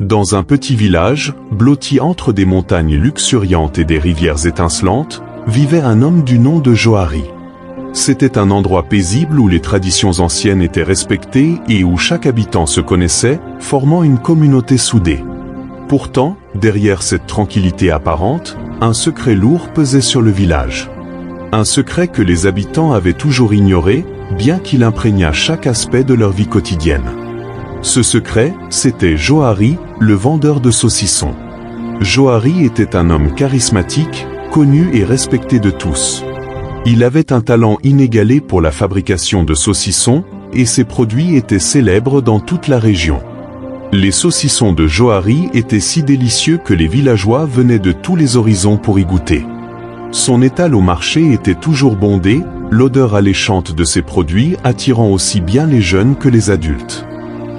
Dans un petit village, blotti entre des montagnes luxuriantes et des rivières étincelantes, vivait un homme du nom de Johari. C'était un endroit paisible où les traditions anciennes étaient respectées et où chaque habitant se connaissait, formant une communauté soudée. Pourtant, derrière cette tranquillité apparente, un secret lourd pesait sur le village. Un secret que les habitants avaient toujours ignoré, bien qu'il imprégnât chaque aspect de leur vie quotidienne. Ce secret, c'était Johari, le vendeur de saucissons. Johari était un homme charismatique, connu et respecté de tous. Il avait un talent inégalé pour la fabrication de saucissons, et ses produits étaient célèbres dans toute la région. Les saucissons de Johari étaient si délicieux que les villageois venaient de tous les horizons pour y goûter. Son étal au marché était toujours bondé, l'odeur alléchante de ses produits attirant aussi bien les jeunes que les adultes.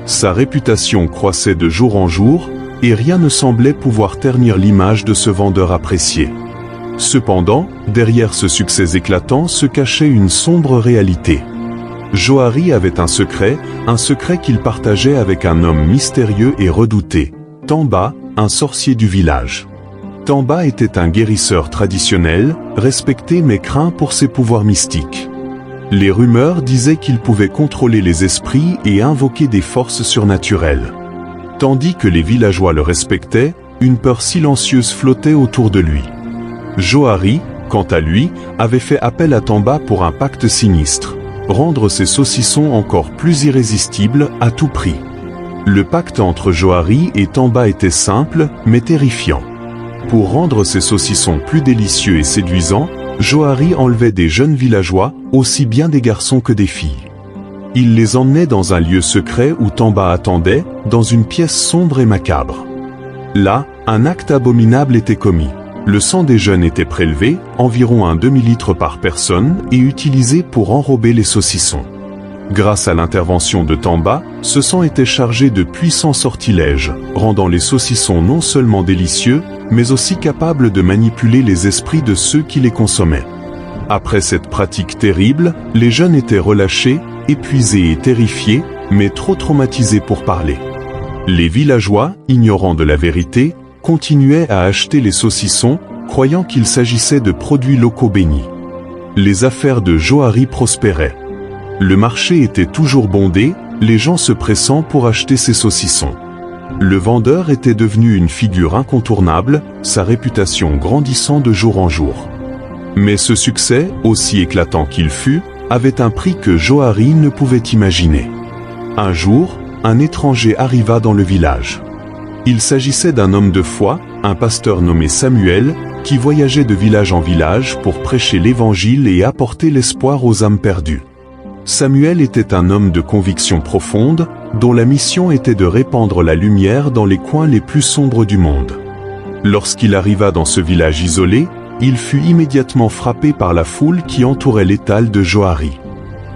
Sa réputation croissait de jour en jour, et rien ne semblait pouvoir ternir l'image de ce vendeur apprécié. Cependant, derrière ce succès éclatant se cachait une sombre réalité. Johari avait un secret qu'il partageait avec un homme mystérieux et redouté, Tamba, un sorcier du village. Tamba était un guérisseur traditionnel, respecté mais craint pour ses pouvoirs mystiques. Les rumeurs disaient qu'il pouvait contrôler les esprits et invoquer des forces surnaturelles. Tandis que les villageois le respectaient, une peur silencieuse flottait autour de lui. Johari, quant à lui, avait fait appel à Tamba pour un pacte sinistre. Rendre ses saucissons encore plus irrésistibles à tout prix. Le pacte entre Johari et Tamba était simple, mais terrifiant. Pour rendre ses saucissons plus délicieux et séduisants, Johari enlevait des jeunes villageois, aussi bien des garçons que des filles. Il les emmenait dans un lieu secret où Tamba attendait, dans une pièce sombre et macabre. Là, un acte abominable était commis. Le sang des jeunes était prélevé, environ un demi-litre par personne, et utilisé pour enrober les saucissons. Grâce à l'intervention de Tamba, ce sang était chargé de puissants sortilèges, rendant les saucissons non seulement délicieux, mais aussi capables de manipuler les esprits de ceux qui les consommaient. Après cette pratique terrible, les jeunes étaient relâchés, épuisés et terrifiés, mais trop traumatisés pour parler. Les villageois, ignorant de la vérité, continuaient à acheter les saucissons, croyant qu'il s'agissait de produits locaux bénis. Les affaires de Johari prospéraient. Le marché était toujours bondé, les gens se pressant pour acheter ses saucissons. Le vendeur était devenu une figure incontournable, sa réputation grandissant de jour en jour. Mais ce succès, aussi éclatant qu'il fut, avait un prix que Johari ne pouvait imaginer. Un jour, un étranger arriva dans le village. Il s'agissait d'un homme de foi, un pasteur nommé Samuel, qui voyageait de village en village pour prêcher l'évangile et apporter l'espoir aux âmes perdues. Samuel était un homme de conviction profonde, dont la mission était de répandre la lumière dans les coins les plus sombres du monde. Lorsqu'il arriva dans ce village isolé, il fut immédiatement frappé par la foule qui entourait l'étal de Johari.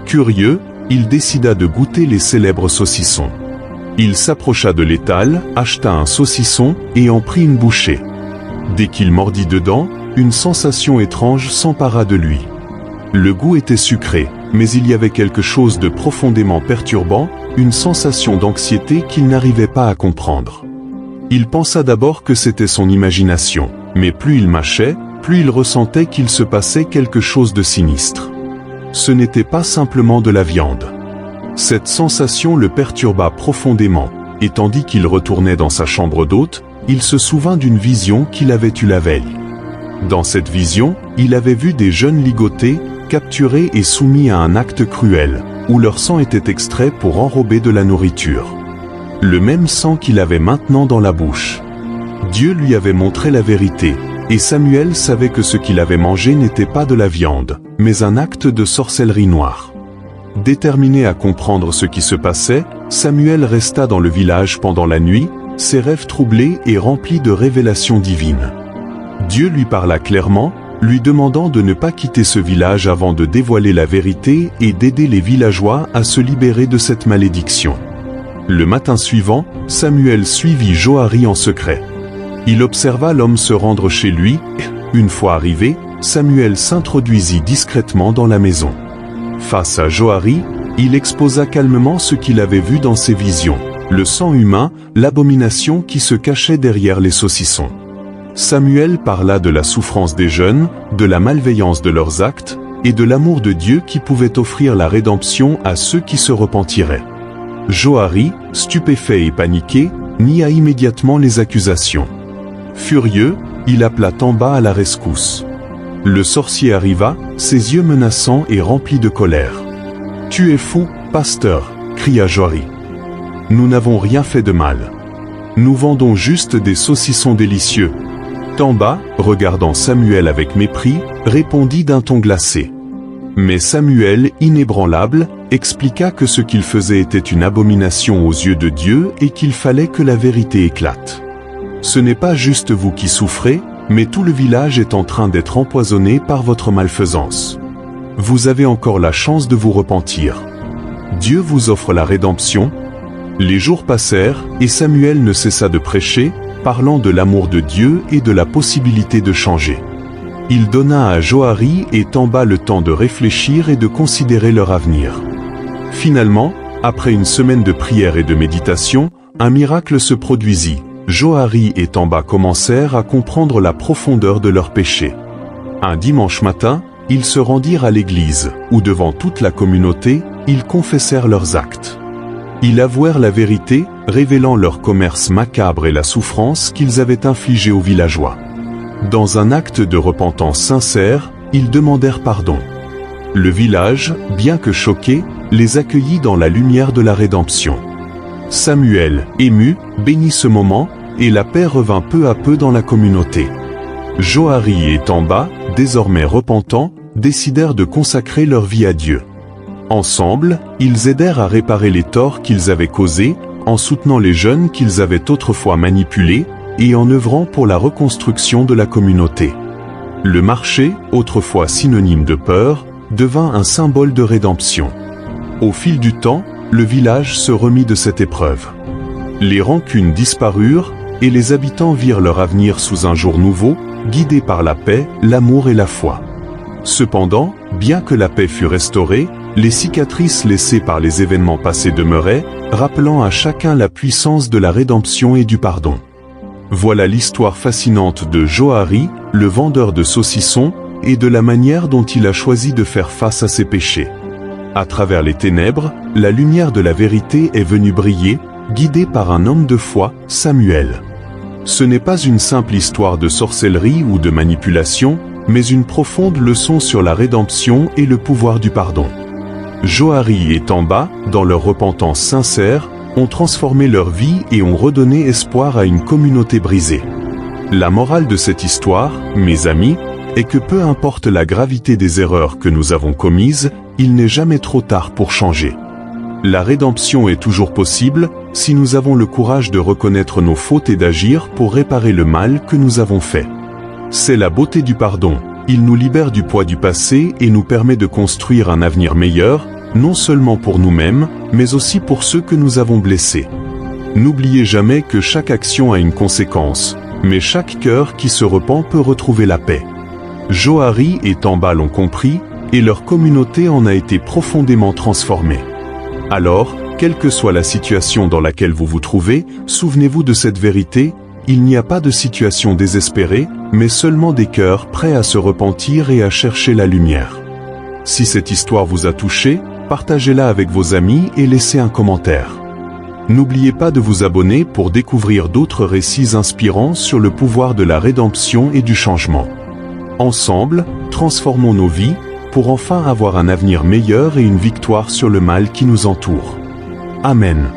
Curieux, il décida de goûter les célèbres saucissons. Il s'approcha de l'étal, acheta un saucisson et en prit une bouchée. Dès qu'il mordit dedans, une sensation étrange s'empara de lui. Le goût était sucré, mais il y avait quelque chose de profondément perturbant, une sensation d'anxiété qu'il n'arrivait pas à comprendre. Il pensa d'abord que c'était son imagination, mais plus il mâchait, plus il ressentait qu'il se passait quelque chose de sinistre. Ce n'était pas simplement de la viande. Cette sensation le perturba profondément, et tandis qu'il retournait dans sa chambre d'hôte, il se souvint d'une vision qu'il avait eue la veille. Dans cette vision, il avait vu des jeunes ligotés, capturés et soumis à un acte cruel, où leur sang était extrait pour enrober de la nourriture. Le même sang qu'il avait maintenant dans la bouche. Dieu lui avait montré la vérité, et Samuel savait que ce qu'il avait mangé n'était pas de la viande, mais un acte de sorcellerie noire. Déterminé à comprendre ce qui se passait, Samuel resta dans le village pendant la nuit, ses rêves troublés et remplis de révélations divines. Dieu lui parla clairement, lui demandant de ne pas quitter ce village avant de dévoiler la vérité et d'aider les villageois à se libérer de cette malédiction. Le matin suivant, Samuel suivit Johari en secret. Il observa l'homme se rendre chez lui. Une fois arrivé, Samuel s'introduisit discrètement dans la maison. Face à Johari, il exposa calmement ce qu'il avait vu dans ses visions. le sang humain, l'abomination qui se cachait derrière les saucissons. Samuel parla de la souffrance des jeunes, de la malveillance de leurs actes, et de l'amour de Dieu qui pouvait offrir la rédemption à ceux qui se repentiraient. Joari, stupéfait et paniqué, nia immédiatement les accusations. Furieux, il appela Tamba à la rescousse. Le sorcier arriva, ses yeux menaçants et remplis de colère. « Tu es fou, pasteur !» cria Joari. « Nous n'avons rien fait de mal. Nous vendons juste des saucissons délicieux. » Tamba, regardant Samuel avec mépris, répondit d'un ton glacé. Mais Samuel, inébranlable, expliqua que ce qu'il faisait était une abomination aux yeux de Dieu et qu'il fallait que la vérité éclate. Ce n'est pas juste vous qui souffrez, mais tout le village est en train d'être empoisonné par votre malfaisance. Vous avez encore la chance de vous repentir. Dieu vous offre la rédemption. Les jours passèrent, et Samuel ne cessa de prêcher, parlant de l'amour de Dieu et de la possibilité de changer. Il donna à Joari et Tamba le temps de réfléchir et de considérer leur avenir. Finalement, après une semaine de prière et de méditation, un miracle se produisit. Joari et Tamba commencèrent à comprendre la profondeur de leurs péchés. Un dimanche matin, ils se rendirent à l'église, où devant toute la communauté, ils confessèrent leurs actes. Ils avouèrent la vérité, révélant leur commerce macabre et la souffrance qu'ils avaient infligée aux villageois. Dans un acte de repentance sincère, ils demandèrent pardon. Le village, bien que choqué, les accueillit dans la lumière de la rédemption. Samuel, ému, bénit ce moment, et la paix revint peu à peu dans la communauté. Joari et Tamba, désormais repentants, décidèrent de consacrer leur vie à Dieu. Ensemble, ils aidèrent à réparer les torts qu'ils avaient causés, en soutenant les jeunes qu'ils avaient autrefois manipulés, et en œuvrant pour la reconstruction de la communauté. Le marché, autrefois synonyme de peur, devint un symbole de rédemption. Au fil du temps, le village se remit de cette épreuve. Les rancunes disparurent, et les habitants virent leur avenir sous un jour nouveau, guidés par la paix, l'amour et la foi. Cependant, bien que la paix fût restaurée, les cicatrices laissées par les événements passés demeuraient, rappelant à chacun la puissance de la rédemption et du pardon. Voilà l'histoire fascinante de Joari, le vendeur de saucissons, et de la manière dont il a choisi de faire face à ses péchés. À travers les ténèbres, la lumière de la vérité est venue briller, guidée par un homme de foi, Samuel. Ce n'est pas une simple histoire de sorcellerie ou de manipulation, mais une profonde leçon sur la rédemption et le pouvoir du pardon. Joari et Tamba, dans leur repentance sincère, ont transformé leur vie et ont redonné espoir à une communauté brisée. La morale de cette histoire, mes amis, est que peu importe la gravité des erreurs que nous avons commises, il n'est jamais trop tard pour changer. La rédemption est toujours possible, si nous avons le courage de reconnaître nos fautes et d'agir pour réparer le mal que nous avons fait. C'est la beauté du pardon. Il nous libère du poids du passé et nous permet de construire un avenir meilleur, non seulement pour nous-mêmes, mais aussi pour ceux que nous avons blessés. N'oubliez jamais que chaque action a une conséquence, mais chaque cœur qui se repent peut retrouver la paix. Joari et Tamba l'ont compris, et leur communauté en a été profondément transformée. Alors, quelle que soit la situation dans laquelle vous vous trouvez, souvenez-vous de cette vérité, il n'y a pas de situation désespérée, mais seulement des cœurs prêts à se repentir et à chercher la lumière. Si cette histoire vous a touché, partagez-la avec vos amis et laissez un commentaire. N'oubliez pas de vous abonner pour découvrir d'autres récits inspirants sur le pouvoir de la rédemption et du changement. Ensemble, transformons nos vies, pour enfin avoir un avenir meilleur et une victoire sur le mal qui nous entoure. Amen.